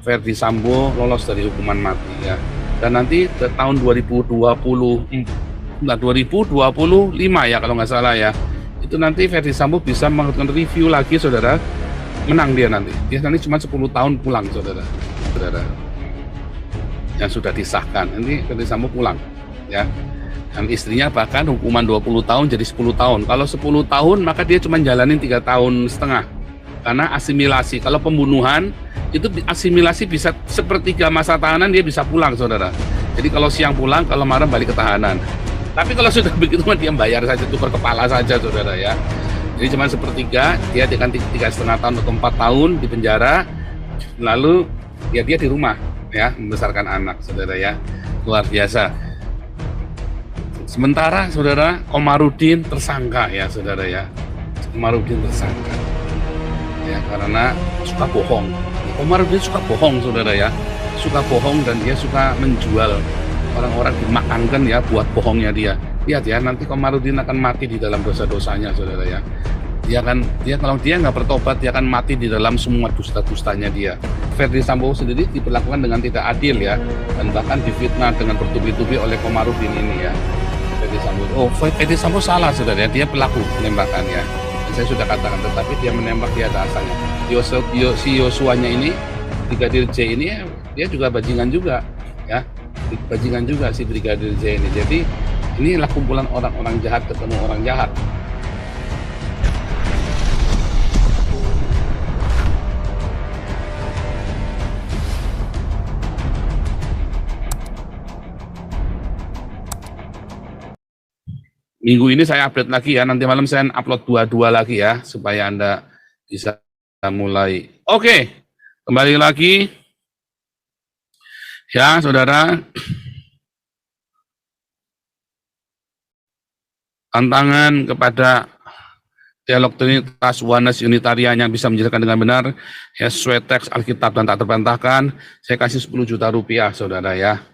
Ferdy Sambo lolos dari hukuman mati ya. Dan nanti ke tahun 2025 ya kalau nggak salah ya, itu nanti Ferdy Sambo bisa melakukan review lagi saudara, menang dia nanti. Dia nanti cuma 10 tahun pulang saudara. Yang sudah disahkan, nanti Ferdy Sambo pulang ya. Dan istrinya bahkan hukuman 20 tahun jadi 10 tahun. Kalau 10 tahun maka dia cuma jalanin 3 tahun setengah. Karena asimilasi, kalau pembunuhan itu asimilasi bisa sepertiga masa tahanan dia bisa pulang saudara. Jadi kalau siang pulang, kalau malam balik ke tahanan. Tapi kalau sudah begitu dia bayar saja, tukar kepala saja saudara ya. Jadi cuma sepertiga, dia dengan 3,5 tahun atau 4 tahun di penjara, lalu ya dia di rumah ya membesarkan anak saudara ya. Luar biasa. Sementara saudara Komarudin tersangka ya saudara ya. Komarudin tersangka ya karena suka bohong. Komarudin suka bohong saudara ya, suka bohong dan dia suka menjual orang-orang, dimakankan ya buat bohongnya dia. Lihat ya, nanti Komarudin akan mati di dalam dosa-dosanya saudara ya. Dia kalau dia nggak bertobat, dia akan mati di dalam semua dusta-dustanya dia. Ferdy Sambo sendiri diperlakukan dengan tidak adil ya, dan bahkan difitnah dengan bertubi-tubi oleh Komarudin ini ya. Ferdy Sambo salah saudara ya, dia pelaku penembakan ya. Saya sudah katakan, tetapi dia menembak, dia ada asalnya. Si Yosuanya ini, Brigadir J ini, dia juga bajingan juga, ya, bajingan juga si Brigadir J ini. Jadi inilah kumpulan orang-orang jahat ketemu orang jahat. Minggu ini saya update lagi ya, nanti malam saya upload dua lagi ya, supaya Anda bisa mulai. Oke, kembali lagi. Ya, saudara. Tantangan kepada dialog Trinitas Oneness Unitarian yang bisa menjelaskan dengan benar, ya, sesuai teks Alkitab dan tak terbantahkan, saya kasih 10 juta rupiah, saudara ya.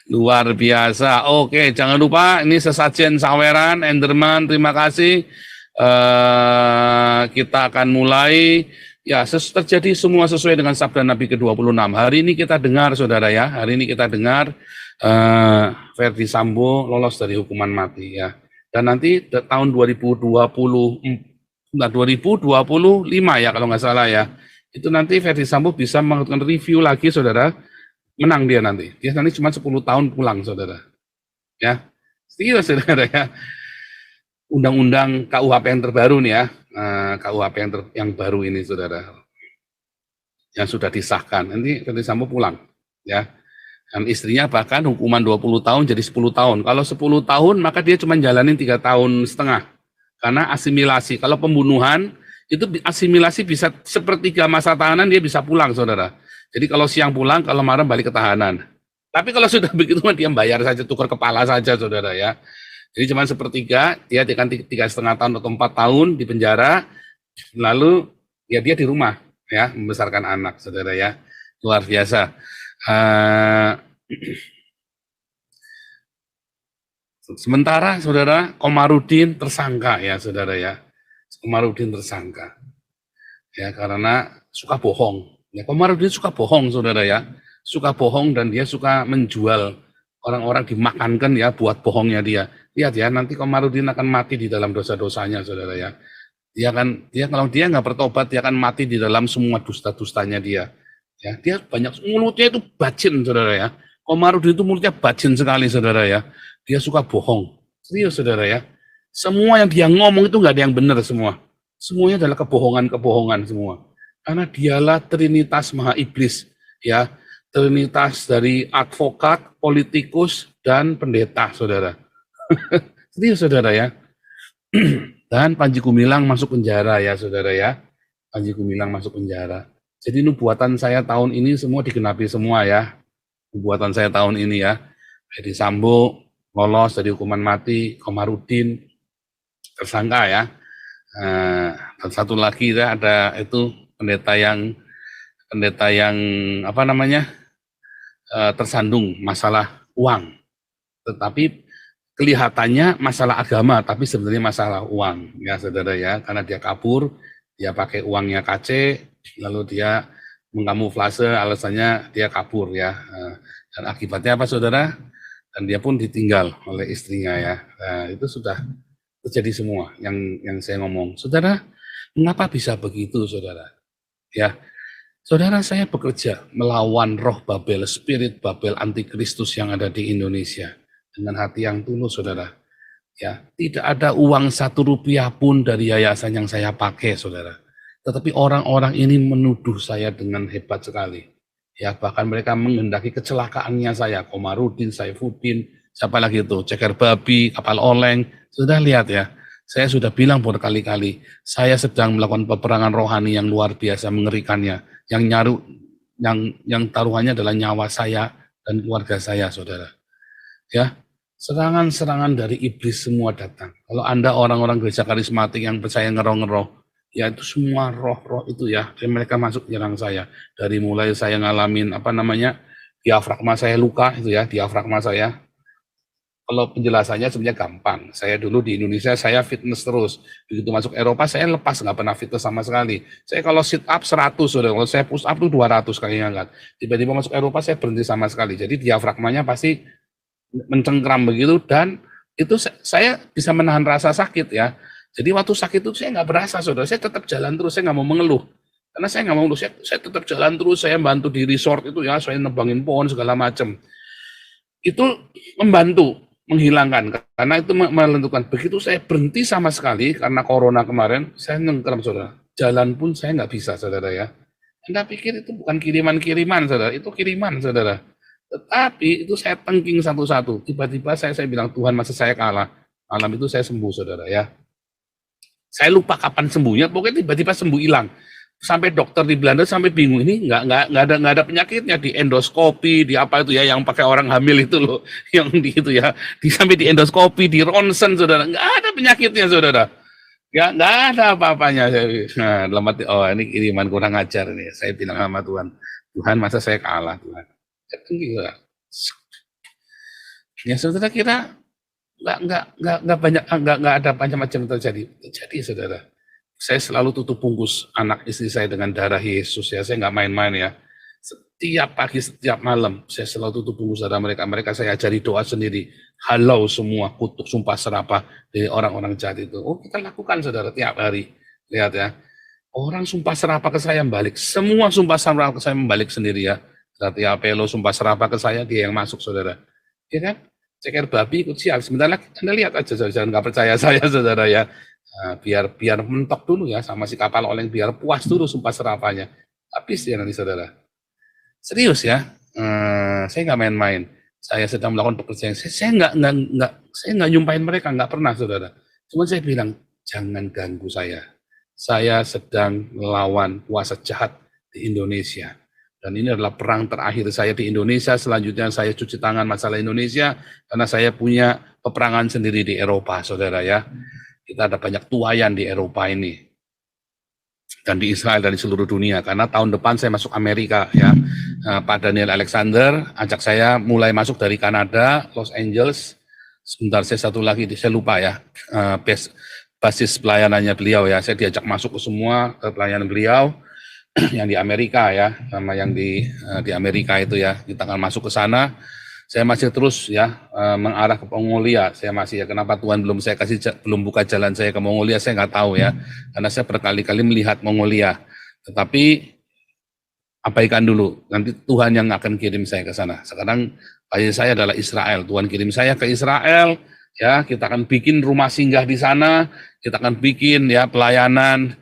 Luar biasa. Oke, jangan lupa ini sesajen saweran, Enderman, terima kasih. Kita akan mulai. Ya, terjadi semua sesuai dengan sabda Nabi ke-26. Hari ini kita dengar, saudara ya. Hari ini kita dengar Ferdy Sambo lolos dari hukuman mati ya. Dan nanti tahun 2025 ya kalau nggak salah ya. Itu nanti Ferdy Sambo bisa melakukan review lagi, saudara. Menang dia nanti. Dia nanti cuma 10 tahun pulang, saudara. Ya. Setuju, saudara ya. Undang-undang KUHP yang terbaru nih ya. KUHP yang baru ini, saudara. Yang sudah disahkan. Nanti Ferdy Sambo pulang. Ya. Dan istrinya bahkan hukuman 20 tahun jadi 10 tahun. Kalau 10 tahun maka dia cuma jalanin 3 tahun setengah. Karena asimilasi. Kalau pembunuhan itu asimilasi bisa sepertiga masa tahanan dia bisa pulang, saudara. Jadi kalau siang pulang, kalau malam balik ke tahanan. Tapi kalau sudah begitu dia bayar saja, tukar kepala saja saudara ya. Jadi cuma sepertiga, dia dengan 3,5 tahun atau 4 tahun di penjara, lalu ya dia di rumah ya membesarkan anak saudara ya. Luar biasa. Sementara saudara Komarudin tersangka ya saudara ya. Komarudin tersangka ya karena suka bohong. Ya, Komarudin suka bohong, saudara ya. Suka bohong dan dia suka menjual orang-orang, dimakankan ya buat bohongnya dia. Lihat ya, nanti Komarudin akan mati di dalam dosa-dosanya, saudara ya. Kalau dia nggak bertobat, dia akan mati di dalam semua dusta-dustanya dia. Ya, dia banyak, mulutnya itu bacin, saudara ya. Komarudin itu mulutnya bacin sekali, saudara ya. Dia suka bohong. Serius, saudara ya. Semua yang dia ngomong itu nggak ada yang benar semua. Semuanya adalah kebohongan-kebohongan semua. Karena dialah Trinitas Maha Iblis, ya, Trinitas dari advokat, politikus, dan pendeta, saudara. Serius, saudara ya. Dan Panji Gumilang masuk penjara, ya, saudara ya. Panji Gumilang masuk penjara. Jadi nubuatan saya tahun ini semua digenapi semua, ya. Nubuatan saya tahun ini, ya. Ferdy Sambo lolos dari hukuman mati, Komarudin tersangka, ya. Dan satu lagi, ya, ada itu pendeta yang apa namanya tersandung masalah uang, tetapi kelihatannya masalah agama, tapi sebenarnya masalah uang ya saudara ya, karena dia kabur, dia pakai uangnya KC, lalu dia mengamuflase alasannya dia kabur ya. Dan akibatnya apa saudara? Dan dia pun ditinggal oleh istrinya ya. Nah, itu sudah terjadi semua yang saya ngomong. Saudara, mengapa bisa begitu saudara? Ya, saudara, saya bekerja melawan roh Babel, spirit Babel antikristus yang ada di Indonesia dengan hati yang tulus saudara. Ya, tidak ada uang 1 rupiah pun dari yayasan yang saya pakai saudara. Tetapi orang-orang ini menuduh saya dengan hebat sekali. Ya, bahkan mereka menghendaki kecelakaannya saya, Komarudin, Saifuddin, siapa lagi itu, Ceker Babi, Kapal Oleng. Sudah lihat ya, saya sudah bilang berkali-kali, saya sedang melakukan peperangan rohani yang luar biasa mengerikannya, yang taruhannya adalah nyawa saya dan keluarga saya, saudara. Ya, serangan-serangan dari iblis semua datang. Kalau Anda orang-orang gereja karismatik yang percaya ngeroh-ngeroh, ya itu semua roh-roh itu ya, mereka masuk nyerang saya. Dari mulai saya ngalamin diafragma saya luka itu ya, diafragma saya. Kalau penjelasannya sebenarnya gampang. Saya dulu di Indonesia saya fitness terus. Begitu masuk Eropa saya lepas, nggak pernah fitness sama sekali. Saya kalau sit up 100, kalau saya push up tuh 200 kali ngangkat. Tiba-tiba masuk Eropa saya berhenti sama sekali. Jadi diafragmanya pasti mencengkram begitu, dan itu saya bisa menahan rasa sakit ya. Jadi waktu sakit itu saya nggak berasa saudara. Saya tetap jalan terus, saya nggak mau mengeluh. Karena saya nggak mau mengeluh, saya tetap jalan terus. Saya bantu di resort itu ya, saya nebangin pohon segala macam. Itu membantu menghilangkan, karena itu menentukan. Begitu saya berhenti sama sekali karena corona kemarin, saya nengkeram saudara. Jalan pun saya nggak bisa saudara ya. Anda pikir itu bukan kiriman-kiriman saudara, itu kiriman saudara. Tetapi itu saya tengking satu-satu. Tiba-tiba saya bilang, Tuhan masa saya kalah. Malam itu saya sembuh saudara ya. Saya lupa kapan sembuhnya, pokoknya tiba-tiba sembuh hilang. Sampai dokter di Belanda sampai bingung, ini nggak ada penyakitnya, di endoskopi, di apa itu ya yang pakai orang hamil itu loh, yang di itu ya, sampai di endoskopi, di ronsen saudara, nggak ada penyakitnya saudara, ya nggak ada apa-apanya. Nah, dalam hati, oh ini kiriman kurang ajar nih, saya bilang sama Tuhan, Tuhan masa saya kalah Tuhan, ya saudara kira nggak ada macam-macam terjadi saudara. Saya selalu tutup bungkus anak istri saya dengan darah Yesus ya. Saya nggak main-main ya. Setiap pagi, setiap malam, saya selalu tutup bungkus darah mereka. Mereka saya ajari doa sendiri. Halau semua kutuk sumpah serapah dari orang-orang jahat itu. Oh, kita lakukan saudara tiap hari. Lihat ya. Orang sumpah serapah ke saya balik. Semua sumpah serapah ke saya membalik sendiri ya. Berarti Apelo sumpah serapah ke saya, dia yang masuk saudara. Ya kan? Ceker Babi ikut sial. Sebentar lagi Anda lihat aja, jangan nggak percaya saya saudara ya. Nah, biar mentok dulu ya sama si Kapal Oleng, biar puas dulu sumpah serapahnya. Habis ya nanti saudara. Serius ya, saya nggak main-main. Saya sedang melakukan pekerjaan. Saya nggak nyumpahin mereka, nggak pernah saudara. Cuma saya bilang jangan ganggu saya. Saya sedang melawan kuasa jahat di Indonesia. Dan ini adalah perang terakhir saya di Indonesia. Selanjutnya saya cuci tangan masalah Indonesia karena saya punya peperangan sendiri di Eropa, saudara ya. Kita ada banyak tuayan di Eropa ini dan di Israel dan di seluruh dunia, karena tahun depan saya masuk Amerika ya. Pak Daniel Alexander ajak saya mulai masuk dari Kanada, Los Angeles. Sebentar, saya satu lagi, saya lupa ya, basis pelayanannya beliau ya. Saya diajak masuk ke semua ke pelayanan beliau yang di Amerika ya, sama yang di Amerika itu ya. Kita akan masuk ke sana. Saya masih terus ya mengarah ke Mongolia. Saya masih ya, kenapa Tuhan belum buka jalan saya ke Mongolia, saya nggak tahu ya. Karena saya berkali-kali melihat Mongolia. Tetapi abaikan dulu, nanti Tuhan yang akan kirim saya ke sana. Sekarang bagi saya adalah Israel. Tuhan kirim saya ke Israel, ya kita akan bikin rumah singgah di sana, kita akan bikin ya pelayanan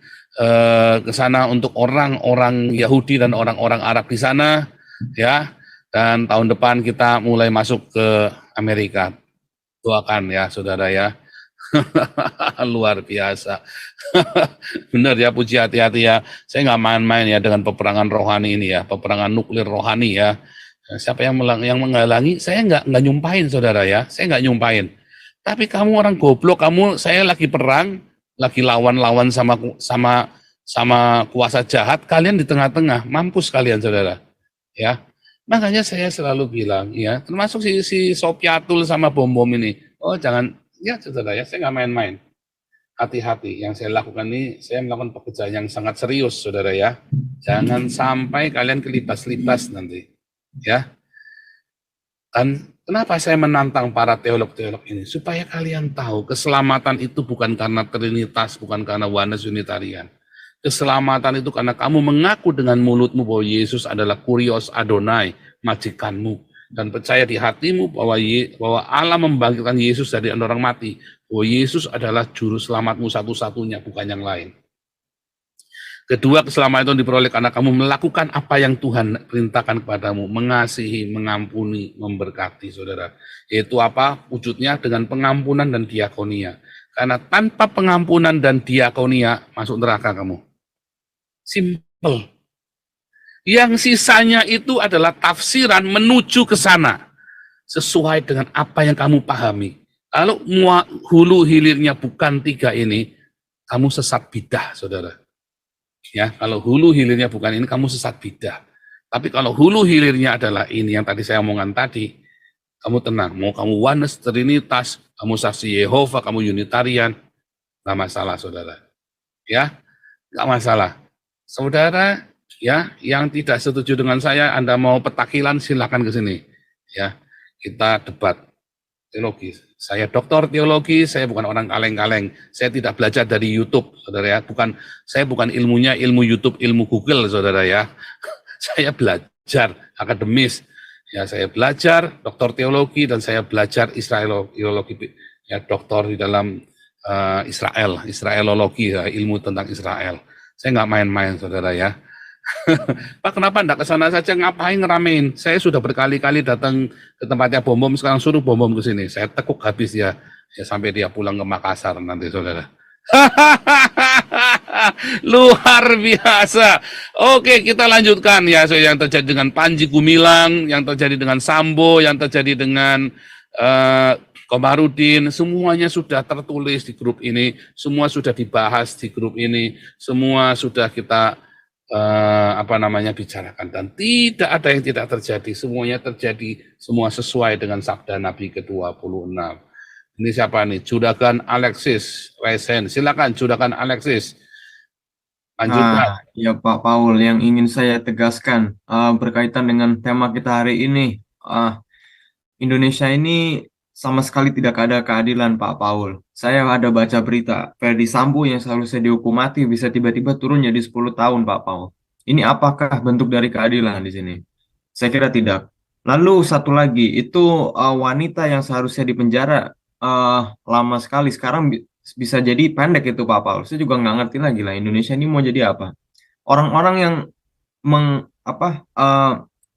ke sana untuk orang-orang Yahudi dan orang-orang Arab di sana, ya. Dan tahun depan kita mulai masuk ke Amerika. Doakan ya saudara ya. Luar biasa. Benar ya, puji hati-hati ya. Saya nggak main-main ya dengan peperangan rohani ini ya, peperangan nuklir rohani ya. Siapa yang menghalangi? Saya nggak nyumpahin saudara ya. Saya nggak nyumpahin. Tapi kamu orang goblok, saya lagi perang, lagi lawan-lawan sama kuasa jahat, kalian di tengah-tengah, mampus kalian saudara. Ya. Makanya saya selalu bilang, ya, termasuk si Sopiatul sama bom-bom ini, oh jangan, ya saudara ya, saya nggak main-main. hati-hati. Yang saya lakukan ini, saya melakukan pekerjaan yang sangat serius, saudara ya. Jangan sampai kalian kelibas-libas nanti, ya. Dan kenapa saya menantang para teolog-teolog ini? Supaya kalian tahu keselamatan itu bukan karena Trinitas, bukan karena Oneness Unitarian. Keselamatan itu karena kamu mengaku dengan mulutmu bahwa Yesus adalah Kurios Adonai, majikanmu. Dan percaya di hatimu bahwa Allah membangkitkan Yesus dari orang mati. Bahwa Yesus adalah juru selamatmu satu-satunya, bukan yang lain. Kedua, keselamatan itu diperoleh karena kamu melakukan apa yang Tuhan perintahkan kepadamu, mengasihi, mengampuni, memberkati, saudara. Yaitu apa? Wujudnya dengan pengampunan dan diakonia. Karena tanpa pengampunan dan diakonia, masuk neraka kamu. Simple. Yang sisanya itu adalah tafsiran menuju ke sana. Sesuai dengan apa yang kamu pahami. Kalau hulu hilirnya bukan tiga ini, kamu sesat bidah, saudara. Ya, kalau hulu hilirnya bukan ini, kamu sesat bidah. Tapi kalau hulu hilirnya adalah ini yang tadi saya omongkan tadi, kamu tenang. Mau kamu Oneness, Trinitas, kamu saksi Yehova, kamu Unitarian, nggak masalah, saudara. Ya, nggak masalah. Saudara, ya, yang tidak setuju dengan saya, Anda mau petakilan, silakan ke sini. Ya, kita debat teologi. Saya doktor teologi, saya bukan orang kaleng-kaleng. Saya tidak belajar dari YouTube, saudara ya. Saya bukan ilmunya ilmu YouTube, ilmu Google, saudara ya. Saya belajar akademis. Ya, saya belajar doktor teologi dan saya belajar Israelologi. Ya, doktor di dalam Israelologi, ya, ilmu tentang Israel. Saya nggak main-main, saudara ya. Pak, kenapa enggak ke sana saja, ngapain ngeramein? Saya sudah berkali-kali datang ke tempatnya Bom-Bom, sekarang suruh Bom-Bom ke sini. Saya tekuk habis ya sampai dia pulang ke Makassar nanti, saudara. Luar biasa. Oke, kita lanjutkan ya. So, yang terjadi dengan Panji Gumilang, yang terjadi dengan Sambo, yang terjadi dengan Komarudin, semuanya sudah tertulis di grup ini, semua sudah dibahas di grup ini, semua sudah kita bicarakan, dan tidak ada yang tidak terjadi, semuanya terjadi, semua sesuai dengan sabda Nabi ke-26. Ini siapa nih? Juragan Alexis Resen, silakan Juragan Alexis, lanjutkan. Ya Pak Paul, yang ingin saya tegaskan berkaitan dengan tema kita hari ini, Indonesia ini sama sekali tidak ada keadilan, Pak Paul. Saya ada baca berita, Ferdi Sambo yang seharusnya dihukum mati bisa tiba-tiba turun jadi 10 tahun, Pak Paul. Ini apakah bentuk dari keadilan di sini? Saya kira tidak. Lalu satu lagi, itu wanita yang seharusnya dipenjara lama sekali, sekarang bisa jadi pendek itu, Pak Paul. Saya juga nggak ngerti lagi lah, Indonesia ini mau jadi apa. Orang-orang yang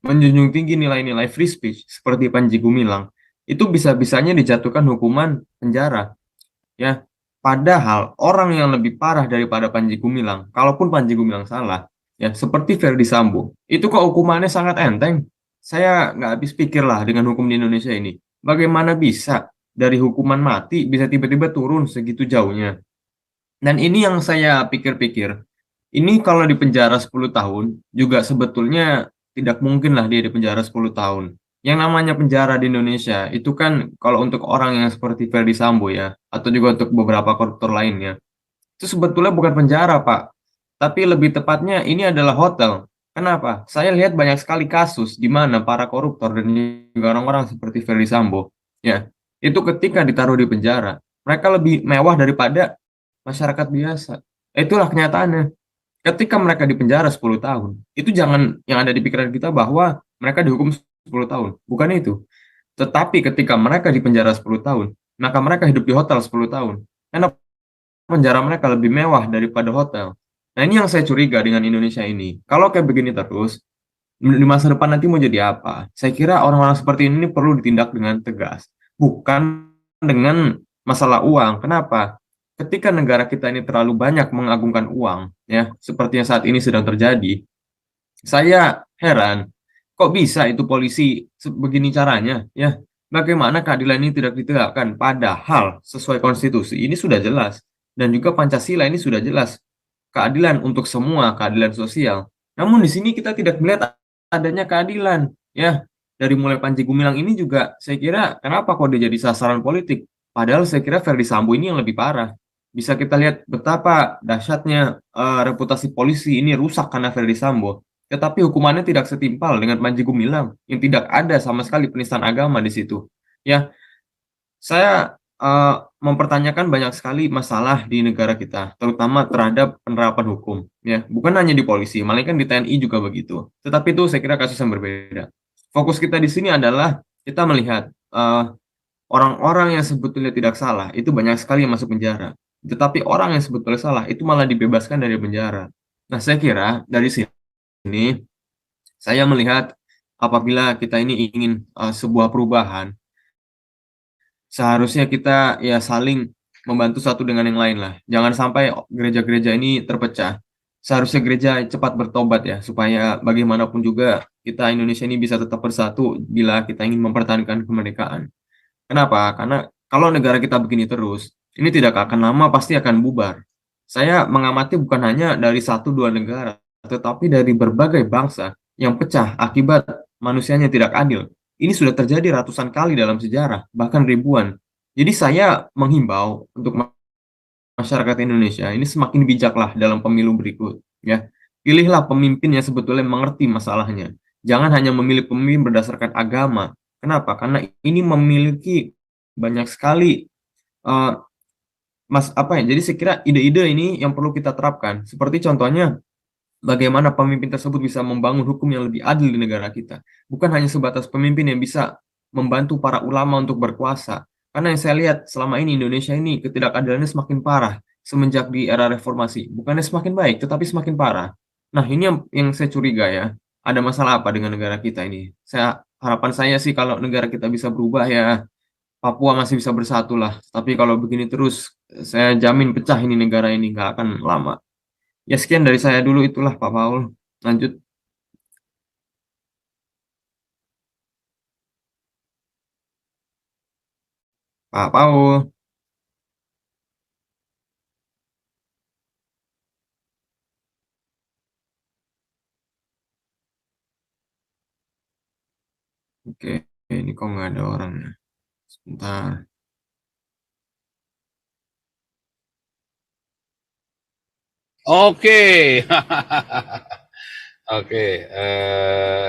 menjunjung tinggi nilai-nilai free speech, seperti Panji Gumilang, itu bisa-bisanya dijatuhkan hukuman penjara, ya. Padahal orang yang lebih parah daripada Panji Gumilang, kalaupun Panji Gumilang salah, ya, seperti Ferdi Sambo, itu kok hukumannya sangat enteng. Saya nggak habis pikir lah dengan hukum di Indonesia ini. Bagaimana bisa dari hukuman mati bisa tiba-tiba turun segitu jauhnya? Dan ini yang saya pikir-pikir, ini kalau di penjara 10 tahun, juga sebetulnya tidak mungkin lah dia di penjara 10 tahun. Yang namanya penjara di Indonesia itu kan kalau untuk orang yang seperti Ferdi Sambo ya, atau juga untuk beberapa koruptor lainnya, itu sebetulnya bukan penjara, Pak. Tapi lebih tepatnya ini adalah hotel. Kenapa? Saya lihat banyak sekali kasus di mana para koruptor dan juga orang-orang seperti Ferdi Sambo, ya, itu ketika ditaruh di penjara, mereka lebih mewah daripada masyarakat biasa. Itulah kenyataannya. Ketika mereka di penjara 10 tahun, itu jangan yang ada di pikiran kita bahwa mereka dihukum 10 tahun. Bukan itu. Tetapi ketika mereka di penjara 10 tahun, maka mereka hidup di hotel 10 tahun. Karena penjara mereka lebih mewah daripada hotel. Nah, ini yang saya curiga dengan Indonesia ini. Kalau kayak begini terus, di masa depan nanti mau jadi apa? Saya kira orang-orang seperti ini perlu ditindak dengan tegas. Bukan dengan masalah uang. Kenapa? Ketika negara kita ini terlalu banyak mengagungkan uang, ya, seperti yang saat ini sedang terjadi, saya heran, kok bisa itu polisi begini caranya, ya? Bagaimana keadilan ini tidak ditegakkan? Padahal sesuai konstitusi ini sudah jelas, dan juga Pancasila ini sudah jelas, keadilan untuk semua, keadilan sosial. Namun di sini kita tidak melihat adanya keadilan, ya. Dari mulai Panji Gumilang ini juga, saya kira kenapa kok dia jadi sasaran politik? Padahal saya kira Ferdi Sambo ini yang lebih parah. Bisa kita lihat betapa dahsyatnya reputasi polisi ini rusak karena Verdi Sambo. Tetapi hukumannya tidak setimpal dengan Panji Gumilang yang tidak ada sama sekali penistaan agama di situ. Ya, saya mempertanyakan banyak sekali masalah di negara kita, terutama terhadap penerapan hukum. Ya, bukan hanya di polisi, malah kan di TNI juga begitu. Tetapi itu saya kira kasus yang berbeda. Fokus kita di sini adalah kita melihat orang-orang yang sebetulnya tidak salah itu banyak sekali yang masuk penjara. Tetapi orang yang sebetulnya salah itu malah dibebaskan dari penjara. Nah, saya kira dari sini saya melihat apabila kita ini ingin sebuah perubahan, seharusnya kita ya saling membantu satu dengan yang lain lah. Jangan sampai gereja-gereja ini terpecah. Seharusnya gereja cepat bertobat ya, supaya bagaimanapun juga kita Indonesia ini bisa tetap bersatu bila kita ingin mempertahankan kemerdekaan. Kenapa? Karena kalau negara kita begini terus, ini tidak akan lama pasti akan bubar. Saya mengamati bukan hanya dari satu dua negara, tetapi dari berbagai bangsa yang pecah akibat manusianya tidak adil. Ini sudah terjadi ratusan kali dalam sejarah, bahkan ribuan. Jadi saya menghimbau untuk masyarakat Indonesia ini semakin bijaklah dalam pemilu berikut. Ya, pilihlah pemimpin yang sebetulnya mengerti masalahnya. Jangan hanya memilih pemimpin berdasarkan agama. Kenapa? Karena ini memiliki banyak sekali eh, jadi saya kira ide-ide ini yang perlu kita terapkan. Seperti contohnya bagaimana pemimpin tersebut bisa membangun hukum yang lebih adil di negara kita. Bukan hanya sebatas pemimpin yang bisa membantu para ulama untuk berkuasa. Karena yang saya lihat selama ini Indonesia ini ketidakadilannya semakin parah semenjak di era reformasi. Bukannya semakin baik, tetapi semakin parah. Nah, ini yang saya curiga ya. Ada masalah apa dengan negara kita ini? Harapan saya sih kalau negara kita bisa berubah ya, Papua masih bisa bersatu lah. Tapi kalau begini terus, saya jamin pecah ini negara ini, nggak akan lama. Ya sekian dari saya dulu itulah Pak Paul. Lanjut Pak Paul. Oke, ini kok nggak ada orangnya. Sebentar. Oke. Oke,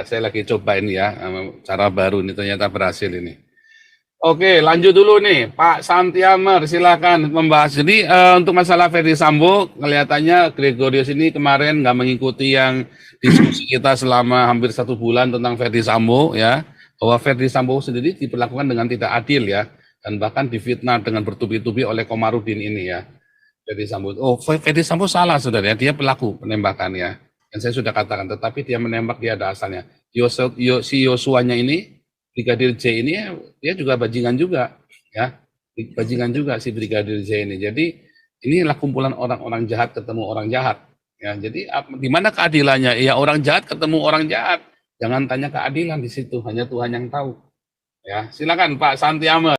saya lagi coba ini ya, cara baru ini ternyata berhasil ini. Oke, lanjut dulu nih, Pak Santiamer, silakan membahas. Jadi untuk masalah Ferdi Sambo, kelihatannya Gregorius ini kemarin nggak mengikuti yang diskusi kita selama hampir 1 bulan tentang Ferdi Sambo ya, bahwa Ferdi Sambo sendiri diperlakukan dengan tidak adil ya, dan bahkan difitnah dengan bertubi-tubi oleh Komarudin ini ya. Ferdi Sambo, Ferdi Sambo salah saudara ya, dia pelaku penembakan ya. Dan saya sudah katakan, tetapi dia menembak dia ada asalnya. Si Yosuanya ini, Brigadir J ini, dia juga bajingan juga ya, bajingan juga si Brigadir J ini. Jadi inilah kumpulan orang-orang jahat ketemu orang jahat ya. Jadi di mana keadilannya? Ya orang jahat ketemu orang jahat. Jangan tanya keadilan di situ, hanya Tuhan yang tahu. Ya, silakan Pak Santiamer.